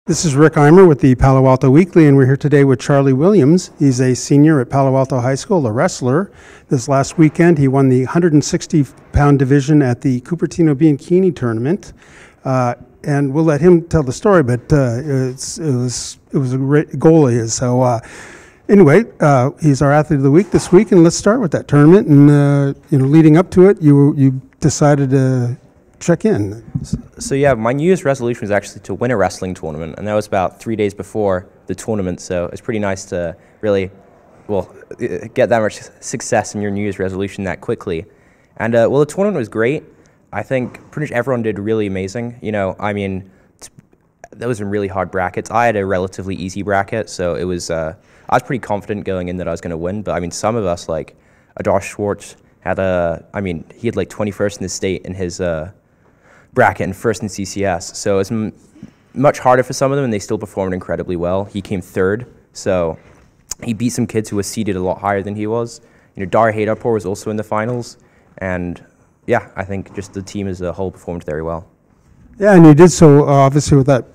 This is Rick Eymer with the Palo Alto Weekly, and we're here today with Charlie Williams. He's a senior at Palo Alto High School, a wrestler. This last weekend, he won the 160-pound division at the Cupertino Bianchini tournament. And we'll let him tell the story, but it was a great goal he is. So anyway, he's our athlete of the week this week, and let's start with that tournament. And leading up to it, you decided to check in. So yeah, my New Year's resolution was actually to win a wrestling tournament, and that was about 3 days before the tournament, so it's pretty nice to really, get that much success in your New Year's resolution that quickly. And the tournament was great. I think pretty much everyone did really amazing. Those were really hard brackets. I had a relatively easy bracket, so it was, I was pretty confident going in that I was going to win, but some of us, like Adosh Schwartz, he had like 21st in the state in his bracket and first in CCS, so it's much harder for some of them, and they still performed incredibly well. He came third, so he beat some kids who were seeded a lot higher than he was. Dar Haydarpour was also in the finals, and yeah, I think just the team as a whole performed very well. Yeah, and you did so obviously with that.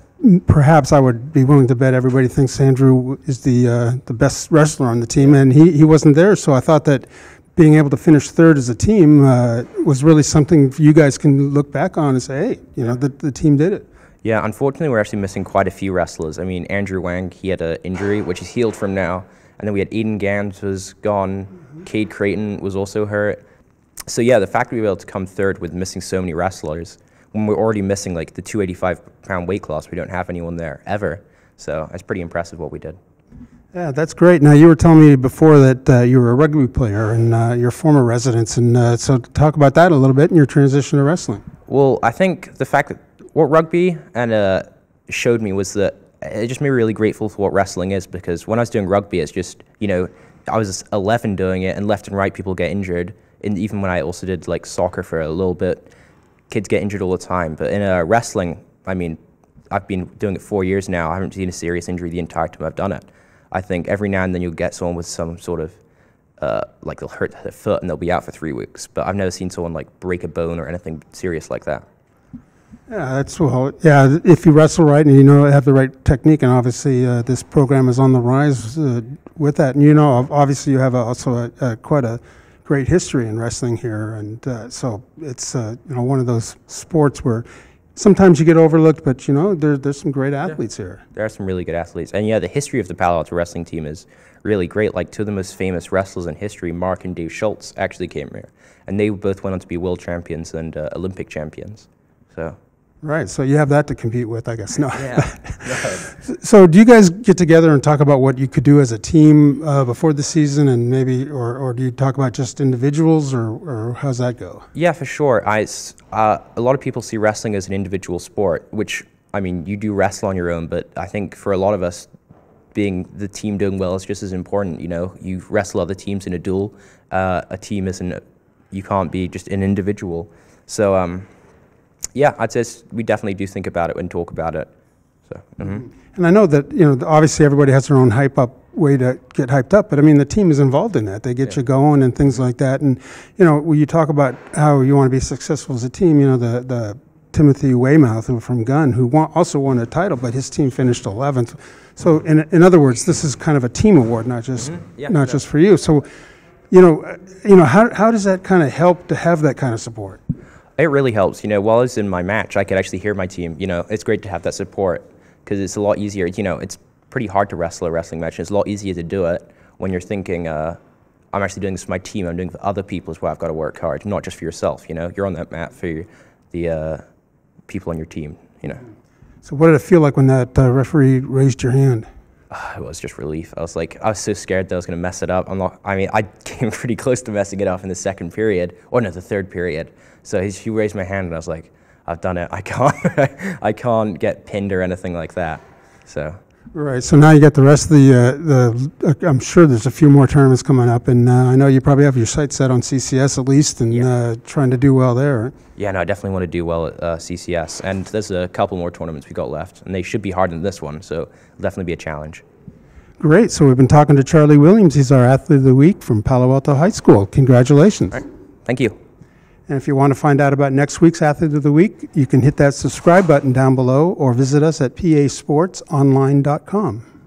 Perhaps I would be willing to bet everybody thinks Andrew is the best wrestler on the team, and he wasn't there, so I thought that being able to finish third as a team was really something you guys can look back on and say, hey, the team did it. Yeah, unfortunately, we're actually missing quite a few wrestlers. Andrew Wang, he had an injury, which is healed from now. And then we had Eden Gans was gone. Cade Creighton was also hurt. So yeah, the fact that we were able to come third with missing so many wrestlers, when we're already missing like the 285-pound weight class, we don't have anyone there ever. So it's pretty impressive what we did. Yeah, that's great. Now, you were telling me before that you were a rugby player and your former residence, and so talk about that a little bit and your transition to wrestling. Well, I think the fact that what rugby showed me was that it just made me really grateful for what wrestling is, because when I was doing rugby, it's just, I was 11 doing it, and left and right people get injured, and even when I also did like soccer for a little bit, kids get injured all the time. But in wrestling, I've been doing it 4 years now. I haven't seen a serious injury the entire time I've done it. I think every now and then you'll get someone with some sort of, like they'll hurt their foot and they'll be out for 3 weeks. But I've never seen someone like break a bone or anything serious like that. Yeah, that's well. Yeah, if you wrestle right and have the right technique, and obviously this program is on the rise with that. And obviously you have also quite a great history in wrestling here, and so it's one of those sports where sometimes you get overlooked, but there's some great athletes here. There are some really good athletes, and yeah, the history of the Palo Alto wrestling team is really great. Like two of the most famous wrestlers in history, Mark and Dave Schultz, actually came here, and they both went on to be world champions and Olympic champions. So. Right, so you have that to compete with, I guess. No. Yeah. So do you guys get together and talk about what you could do as a team before the season, and maybe, or do you talk about just individuals, or how's that go? Yeah, for sure. A lot of people see wrestling as an individual sport, which, you do wrestle on your own, but I think for a lot of us, being the team doing well is just as important. You wrestle other teams in a duel. A team isn't, you can't be just an individual. So, yeah, I'd say we definitely do think about it and talk about it. So, And I know that obviously everybody has their own way to get hyped up, but the team is involved in that. They get you going and things like that. And when you talk about how you want to be successful as a team, the Timothy Weymouth from Gunn, who also won a title, but his team finished 11th. So in other words, this is kind of a team award, not just just for you. So how does that kind of help to have that kind of support? It really helps. While I was in my match, I could actually hear my team. It's great to have that support, because it's a lot easier. It's pretty hard to wrestle a wrestling match. It's a lot easier to do it when you're thinking, I'm actually doing this for my team. I'm doing it for other people is where I've got to work hard, not just for yourself. You're on that mat for the people on your team. So what did it feel like when that referee raised your hand? It was just relief. I was so scared that I was going to mess it up. I came pretty close to messing it up in the second period, or no, the third period. So he raised my hand, and I was like, I've done it. I can't get pinned or anything like that. So. Right. So now you got the rest of the I'm sure there's a few more tournaments coming up, and I know you probably have your sights set on CCS at least, and trying to do well there. Right? Yeah, no, I definitely want to do well at CCS, and there's a couple more tournaments we got left, and they should be harder than this one, so it'll definitely be a challenge. Great. So we've been talking to Charlie Williams. He's our athlete of the week from Palo Alto High School. Congratulations. All right. Thank you. And if you want to find out about next week's Athlete of the Week, you can hit that subscribe button down below or visit us at pasportsonline.com.